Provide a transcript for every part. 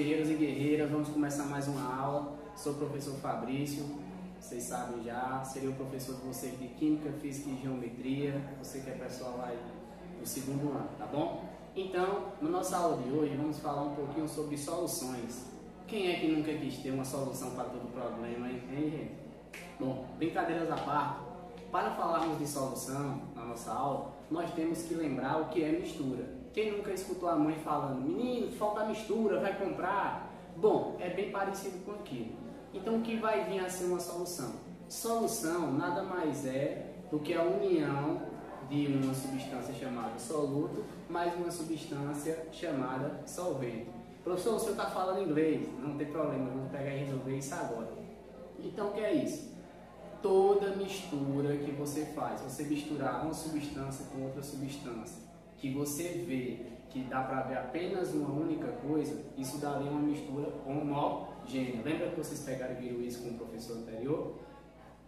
guerreiros e guerreiras, vamos começar mais uma aula. Sou o professor Fabrício, vocês sabem já, serei o professor de vocês de Química, Física e Geometria, você que é pessoal aí do segundo ano, tá bom? Então, na nossa aula de hoje, vamos falar um pouquinho sobre soluções. Quem é que nunca quis ter uma solução para todo problema, hein, gente? Bom, brincadeiras à parte, para falarmos de solução na nossa aula, nós temos que lembrar o que é mistura. Quem nunca escutou a mãe falando, menino, falta mistura, vai comprar? Bom, é bem parecido com aquilo. Então, o que vai vir a ser uma solução? Solução nada mais é do que a união de uma substância chamada soluto mais uma substância chamada solvente. Professor, o senhor está falando inglês, não tem problema, vamos pegar e resolver isso agora. Então, o que é isso? Toda mistura que você faz, você misturar uma substância com outra substância, que você vê que dá para ver apenas uma única coisa, isso daria uma mistura homogênea. Lembra que vocês pegaram e viram isso com o professor anterior?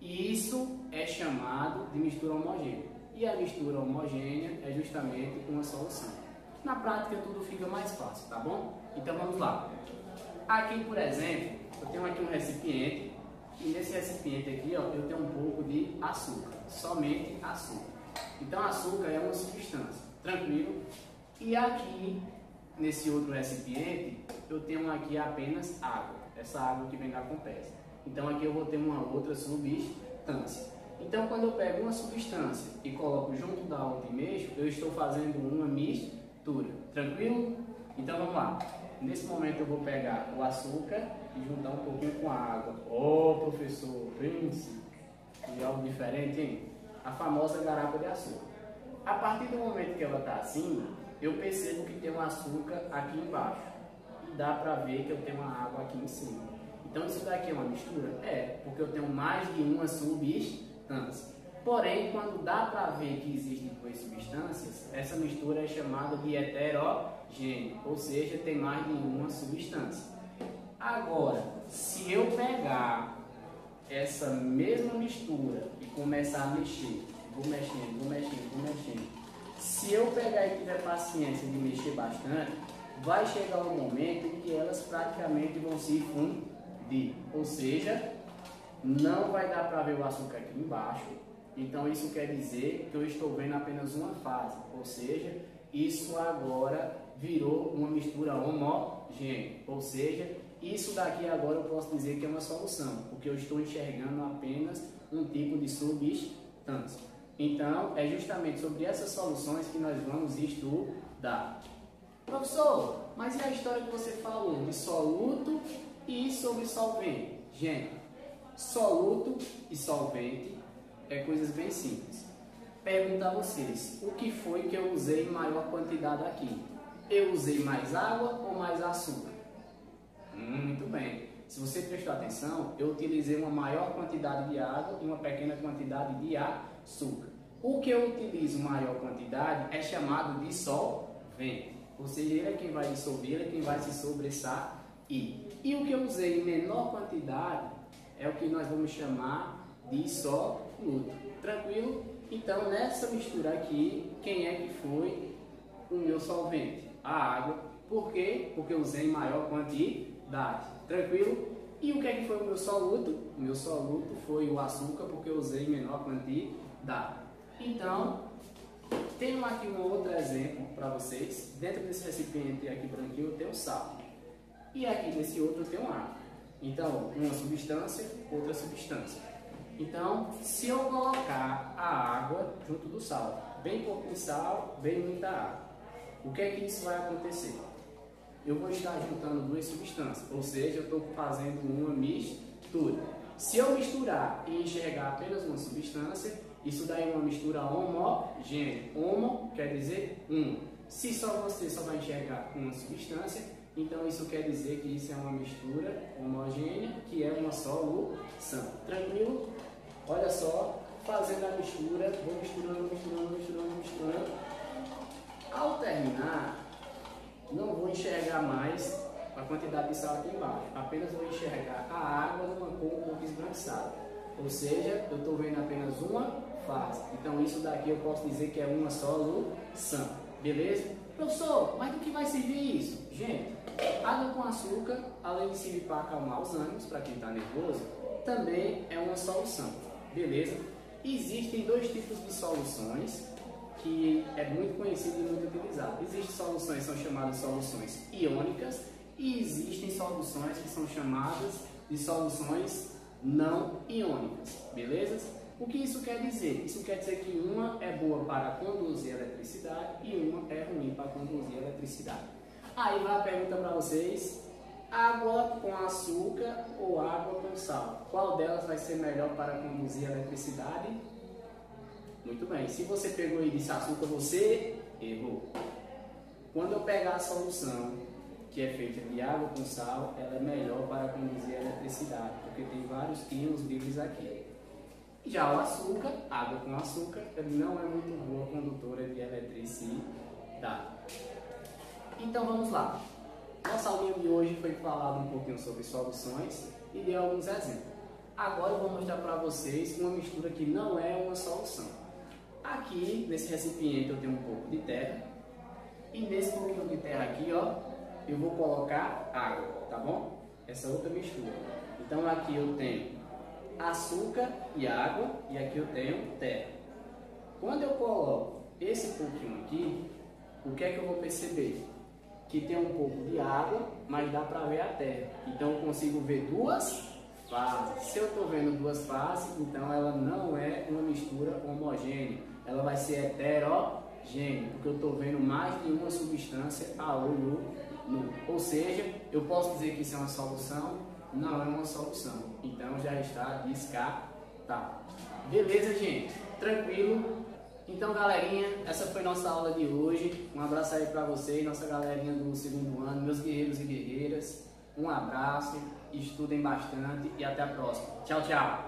E isso é chamado de mistura homogênea. E a mistura homogênea é justamente uma solução. Na prática tudo fica mais fácil, tá bom? Então vamos lá. Aqui, por exemplo, eu tenho aqui um recipiente e nesse recipiente aqui, ó, eu tenho um pouco de açúcar, somente açúcar. Então açúcar é uma substância. Tranquilo? E aqui, nesse outro recipiente, eu tenho aqui apenas água. Essa água que vem da compressa. Então aqui eu vou ter uma outra substância. Então quando eu pego uma substância e coloco junto da outra e mexo, eu estou fazendo uma mistura. Tranquilo? Então vamos lá. Nesse momento eu vou pegar o açúcar e juntar um pouquinho com a água. Oh, professor, pense de algo diferente, hein? A famosa garapa de açúcar. A partir do momento que ela está assim, eu percebo que tem um açúcar aqui embaixo. E dá para ver que eu tenho uma água aqui em cima. Então isso daqui é uma mistura? É, porque eu tenho mais de uma substância. Porém, quando dá para ver que existem duas substâncias, essa mistura é chamada de heterogênea. Ou seja, tem mais de uma substância. Agora, se eu pegar essa mesma mistura e começar a mexer, vou mexendo. Se eu pegar e tiver paciência de mexer bastante, vai chegar um momento em que elas praticamente vão se fundir. Ou seja, não vai dar para ver o açúcar aqui embaixo. Então isso quer dizer que eu estou vendo apenas uma fase. Ou seja, isso agora virou uma mistura homogênea. Ou seja, isso daqui agora eu posso dizer que é uma solução, porque eu estou enxergando apenas um tipo de substância. Então, é justamente sobre essas soluções que nós vamos estudar. Professor, mas e a história que você falou de soluto e sobre solvente? Gente, soluto e solvente é coisas bem simples. Pergunto a vocês, o que foi que eu usei em maior quantidade aqui? Eu usei mais água ou mais açúcar? Muito bem. Se você prestou atenção, eu utilizei uma maior quantidade de água e uma pequena quantidade de açúcar. O que eu utilizo maior quantidade é chamado de solvente. Ou seja, ele é quem vai dissolver, ele é quem vai se sobressair. E o que eu usei em menor quantidade é o que nós vamos chamar de soluto. Tranquilo? Então, nessa mistura aqui, quem é que foi o meu solvente? A água. Por quê? Porque eu usei em maior quantidade. Tranquilo? E o que é que foi o meu soluto? O meu soluto foi o açúcar, porque eu usei em menor quantidade. Então, tenho aqui um outro exemplo para vocês. Dentro desse recipiente aqui branquinho eu tenho sal. E aqui nesse outro eu tenho água. Então, uma substância, outra substância. Então, se eu colocar a água junto do sal, bem pouco de sal, bem muita água, o que é que isso vai acontecer? Eu vou estar juntando duas substâncias, ou seja, eu estou fazendo uma mistura. Se eu misturar e enxergar apenas uma substância, isso daí é uma mistura homogênea. Homo quer dizer um. Se só você só vai enxergar uma substância, então isso quer dizer que isso é uma mistura homogênea, que é uma solução. Tranquilo? Olha só, fazendo a mistura, vou misturando. Ao terminar, não vou enxergar mais a quantidade de sal aqui embaixo, apenas vou enxergar a água numa cor um pouco esbranquiçada. Ou seja, eu estou vendo apenas uma fase. Então isso daqui eu posso dizer que é uma solução. Beleza? Professor, mas do que vai servir isso? Gente, água com açúcar, além de servir para acalmar os ânimos, para quem está nervoso, também é uma solução. Beleza? Existem dois tipos de soluções que é muito conhecido e muito utilizado. Existem soluções que são chamadas de soluções iônicas e existem soluções que são chamadas de soluções não iônicas, beleza? O que isso quer dizer? Isso quer dizer que uma é boa para conduzir eletricidade e uma é ruim para conduzir eletricidade. Aí vai a pergunta para vocês: água com açúcar ou água com sal? Qual delas vai ser melhor para conduzir eletricidade? Muito bem, se você pegou e disse açúcar, você errou. Quando eu pegar a solução que é feita de água com sal, ela é melhor para conduzir a eletricidade, porque tem vários íons livres aqui. Já o açúcar, água com açúcar, ele não é muito boa condutora de eletricidade. Então vamos lá. Nossa aulinha de hoje foi falada um pouquinho sobre soluções e de alguns exemplos. Agora eu vou mostrar para vocês uma mistura que não é uma solução. Aqui, nesse recipiente, eu tenho um pouco de terra. E nesse pouquinho de terra aqui, ó, eu vou colocar água, tá bom? Essa outra mistura. Então aqui eu tenho açúcar e água, e aqui eu tenho terra. Quando eu coloco esse pouquinho aqui, o que é que eu vou perceber? Que tem um pouco de água, mas dá para ver a terra. Então eu consigo ver duas fases. Se eu estou vendo duas fases, então ela não é uma mistura homogênea. Ela vai ser heterogênea, porque eu estou vendo mais de uma substância a olho nu. Ou seja, eu posso dizer que isso é uma solução? Não é uma solução. Então já está descartado. Beleza, gente? Tranquilo? Então, galerinha, essa foi nossa aula de hoje. Um abraço aí para vocês, nossa galerinha do segundo ano, meus guerreiros e guerreiras. Um abraço, estudem bastante e até a próxima. Tchau, tchau!